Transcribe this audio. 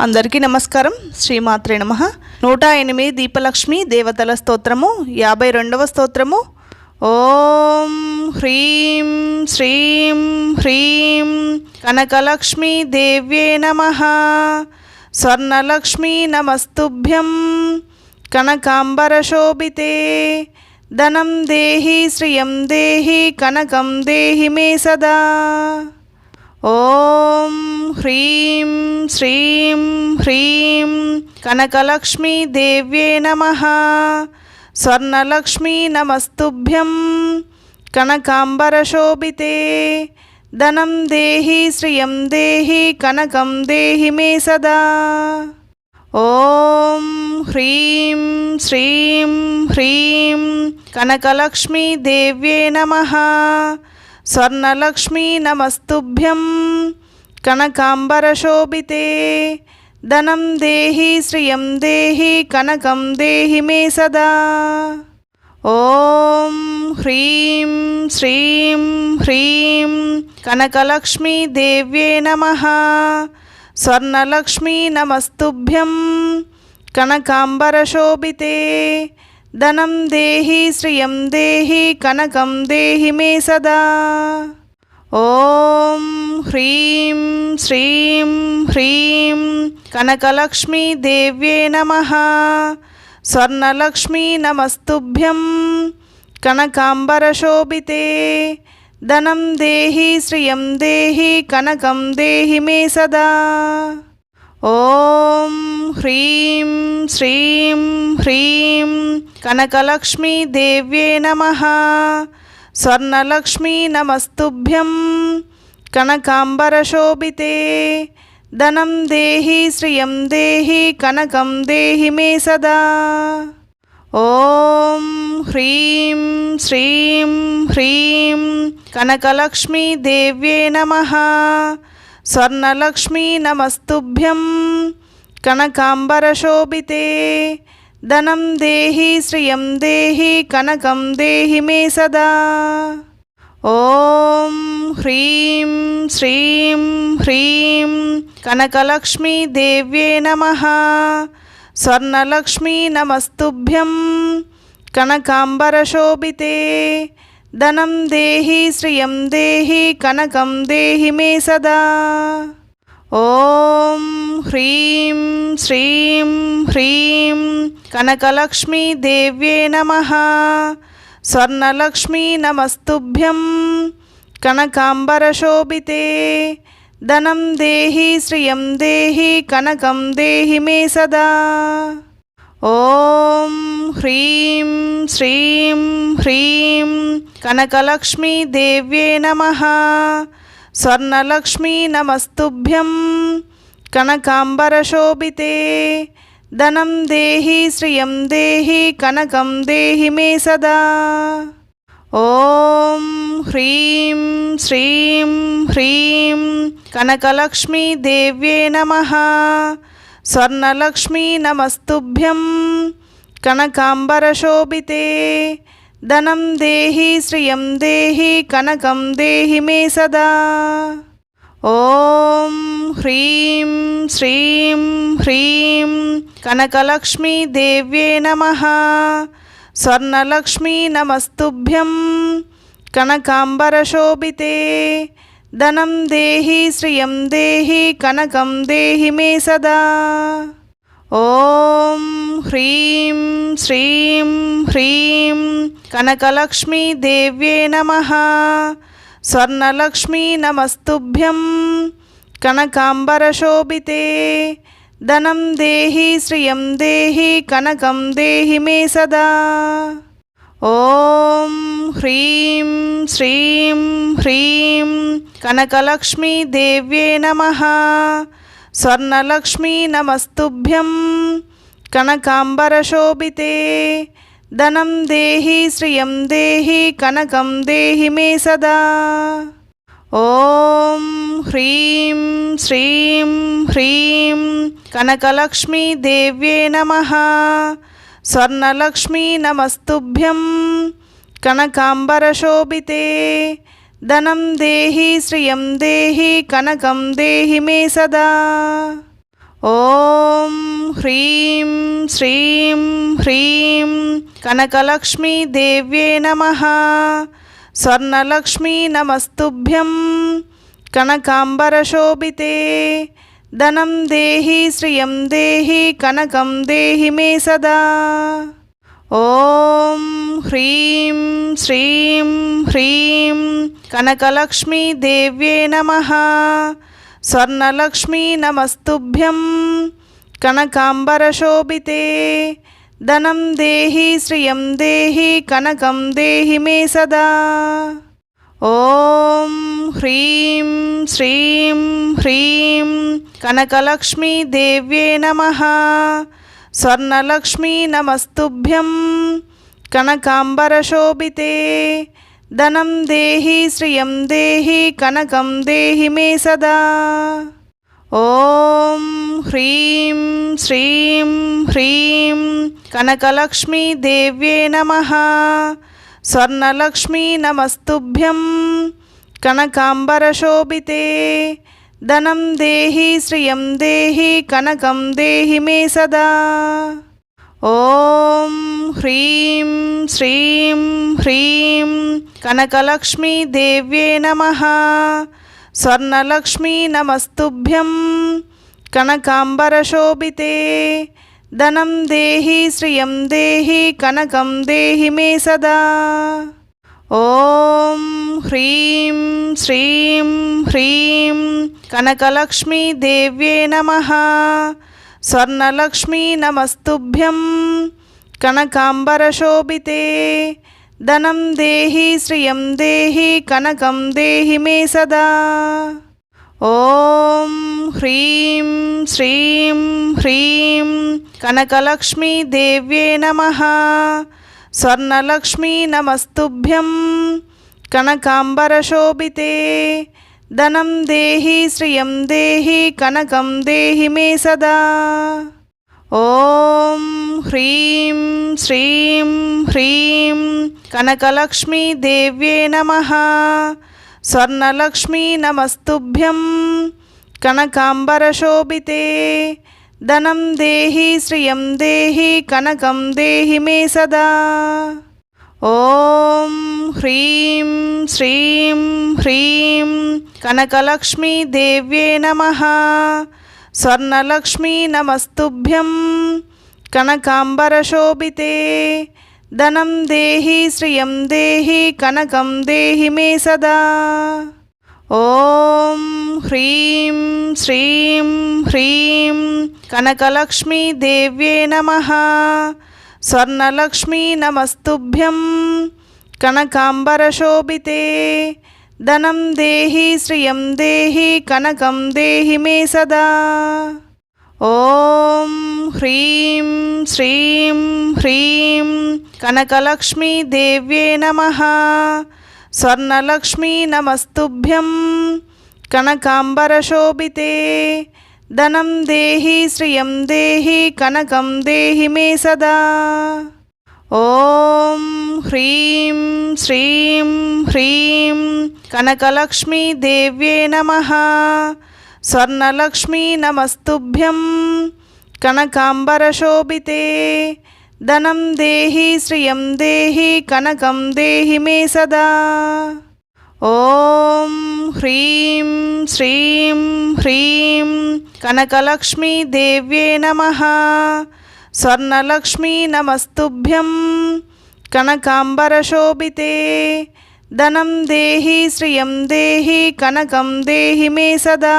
అందరికీ నమస్కారం. శ్రీమాత్రే నమః. 108 దీపలక్ష్మి దేవతల స్తోత్రము 52వ స్తోత్రము. ఓం హ్రీం శ్రీం హ్రీం కనకలక్ష్మీ దేవ్యే నమః. స్వర్ణలక్ష్మీ నమస్తుభ్యం కనకాంబరశోభితే. ధనం దేహి శ్రియం దేహి కనకం దేహి మే సదా. ఓం హ్రీం శ్రీం హ్రీం కనకలక్ష్మీ దేవ్యే నమః. స్వర్ణలక్ష్మీ నమస్తుభ్యం కనకాంబరశోభితే. ధనం దేహి శ్రియం దేహి కనకం దేహి మే సదా. ఓం హ్రీం శ్రీం హ్రీం కనకలక్ష్మీ దేవ్యే నమః. స్వర్ణలక్ష్మీ నమస్తుభ్యం కనకాంబరశోభితే. ధనం దేహి శ్రియం దేహి కనకం దేహి మే సదా. ఓం హ్రీం శ్రీం హ్రీం కనకలక్ష్మీ దేవ్యే నమః. స్వర్ణలక్ష్మీ నమస్తుభ్యం కనకాంబరశోభితే. ధనం దేహి శ్రియం దేహి కనకం దేహి మే సదా. ఓం హ్రీం శ్రీం హ్రీం కనకలక్ష్మీ దేవ్యే నమః. స్వర్ణలక్ష్మీ నమస్తుభ్యం కనకాంబరశోభితే. ధనం దేహి శ్రియం దేహి కనకం దేహి మే సదా. ఓం హ్రీం శ్రీం హ్రీం కనకలక్ష్మీ దేవ్యే నమః. స్వర్ణలక్ష్మీ నమస్తుభ్యం కనకాంబరశోభితే. ధనం దేహి శ్రియం దేహి కనకం దేహి మే సదా. ఓం హ్రీం శ్రీం హ్రీం కనకలక్ష్మీ దేవ్యే నమః. స్వర్ణలక్ష్మీ నమస్తుభ్యం కనకాంబరశోభితే. ధనం దేహి శ్రియం దేహి కనకం దేహి మే సదా. ఓం హ్రీం శ్రీం హ్రీం కనకలక్ష్మీ దేవ్యే నమః. స్వర్ణలక్ష్మీ నమస్తుభ్యం కనకాంబరశోభితే. ధనం దేహి శ్రియం దేహి కనకం దేహి మే సదా. ఓం హ్రీం శ్రీం హ్రీం కనకలక్ష్మీ దేవ్యే నమః. స్వర్ణలక్ష్మీ నమస్తుభ్యం కనకాంబరశోభితే. ధనం దేహి శ్రియం దేహి కనకం దేహి మే సదా. ఓం హ్రీం శ్రీం హ్రీం కనకలక్ష్మీ దేవ్యే నమః. స్వర్ణలక్ష్మీ నమస్తుభ్యం కనకాంబరశోభితే. ధనం దేహి శ్రియం దేహి కనకం దేహి మే సదా. ఓం హ్రీం శ్రీం హ్రీం కనకలక్ష్మీ దేవ్యే నమః. స్వర్ణలక్ష్మీ నమస్తుభ్యం కనకాంబరశోభితే. ధనం దేహి శ్రియం దేహి కనకం దేహి మే సదా. ఓం హ్రీం శ్రీం హ్రీం కనకలక్ష్మీ దేవ్యే నమః. స్వర్ణలక్ష్మీ నమస్తుభ్యం కనకాంబరశోభితే. ధనం దేహి శ్రియం దేహి కనకం దేహి మే సదా. ఓం హ్రీం శ్రీం హ్రీం కనకలక్ష్మీ దేవ్యే నమః. స్వర్ణలక్ష్మీ నమస్తుభ్యం కనకాంబరశోభితే. ధనం దేహి శ్రియం దేహి కనకం దేహి మే సదా. ఓం హ్రీం శ్రీం హ్రీం కనకలక్ష్మీ దేవ్యే నమః. స్వర్ణలక్ష్మీ నమస్తుభ్యం కనకాంబరశోభితే. ధనం దేహి శ్రియం దేహి కనకం దేహి మే సదా. ఓం హ్రీం శ్రీం హ్రీం కనకలక్ష్మీ దేవ్యే నమః. స్వర్ణలక్ష్మీ నమస్తుభ్యం కనకాంబరశోభితే. ధనం దేహి శ్రియం దేహి కనకం దేహి మే సదా. ఓం హ్రీం శ్రీం హ్రీం కనకలక్ష్మీ దేవ్యే నమః. స్వర్ణలక్ష్మీ నమస్తుభ్యం కనకాంబరశోభితే. ధనం దేహి శ్రియం దేహి కనకం దేహి మే సదా. ఓం హ్రీం శ్రీం హ్రీం కనకలక్ష్మీ దేవ్యే నమః. స్వర్ణలక్ష్మీ నమస్తుభ్యం కనకాంబరశోభితే. ధనం దేహి శ్రియం దేహి కనకం దేహి మే సదా. ఓం హ్రీం శ్రీం హ్రీం కనకలక్ష్మీ దేవ్యే నమః. స్వర్ణలక్ష్మీ నమస్తుభ్యం కనకాంబరశోభితే. ధనం దేహి శ్రియం దేహి కనకం దేహి మే సదా. ఓం హ్రీం శ్రీం హ్రీం కనకలక్ష్మీ దేవ్యే నమః. స్వర్ణలక్ష్మీ నమస్తుభ్యం కనకాంబరశోభితే. ధనం దేహి శ్రియం దేహి కనకం దేహి మే సదా. ఓం హ్రీం శ్రీం హ్రీం కనకలక్ష్మీ దేవ్యే నమః. స్వర్ణలక్ష్మీ నమస్తుభ్యం కనకాంబరశోభితే. ధనం దేహి శ్రియం దేహి కనకం దేహి మే సదా. ఓం హ్రీం శ్రీం హ్రీం కనకలక్ష్మీ దేవ్యే నమః. స్వర్ణలక్ష్మీ నమస్తుభ్యం కనకాంబరశోభితే. ధనం దేహి శ్రియం దేహి కనకం దేహి మే సదా. ఓం హ్రీం శ్రీం హ్రీం కనకలక్ష్మీ దేవ్యే నమః. స్వర్ణలక్ష్మీ నమస్తుభ్యం కనకాంబరశోభితే. ధనం దేహి శ్రియం దేహి కనకం దేహి మే సదా. ఓం హ్రీం శ్రీం హ్రీం కనకలక్ష్మీ దేవ్యే నమః. స్వర్ణలక్ష్మీ నమస్తుభ్యం కనకాంబరశోభితే. ధనం దేహి శ్రియం దేహి కనకం దేహి మే సదా. ఓం హ్రీం శ్రీం హ్రీం కనకలక్ష్మీ దేవ్యే నమః. స్వర్ణలక్ష్మీ నమస్తుభ్యం కనకాంబరశోభితే. ధనం దేహి శ్రియం దేహి కనకం దేహి మే సదా. ఓం హ్రీం శ్రీం హ్రీం కనకలక్ష్మీ దేవ్యే నమః. స్వర్ణలక్ష్మీ నమస్తుభ్యం కనకాంబరశోభితే. ధనం దేహి శ్రియం దేహి కనకం దేహి మే సదా. ఓం హ్రీం శ్రీం హ్రీం కనకలక్ష్మీ దేవ్యే నమః. స్వర్ణలక్ష్మీ నమస్తుభ్యం కనకాంబరశోభితే. ధనం దేహి శ్రియం దేహి కనకం దేహి మే సదా. ఓం హ్రీం శ్రీం హ్రీం కనకలక్ష్మీ దేవ్యే నమః. స్వర్ణలక్ష్మీ నమస్తుభ్యం కనకాంబరశోభితే. ధనం దేహి శ్రియం దేహి కనకం దేహి మే సదా. ఓం హ్రీం శ్రీం హ్రీం కనకలక్ష్మీ దేవ్యే నమః. స్వర్ణలక్ష్మీ నమస్తుభ్యం కనకాంబరశోభితే. ధనం దేహి శ్రియం దేహి కనకం దేహి మే సదా.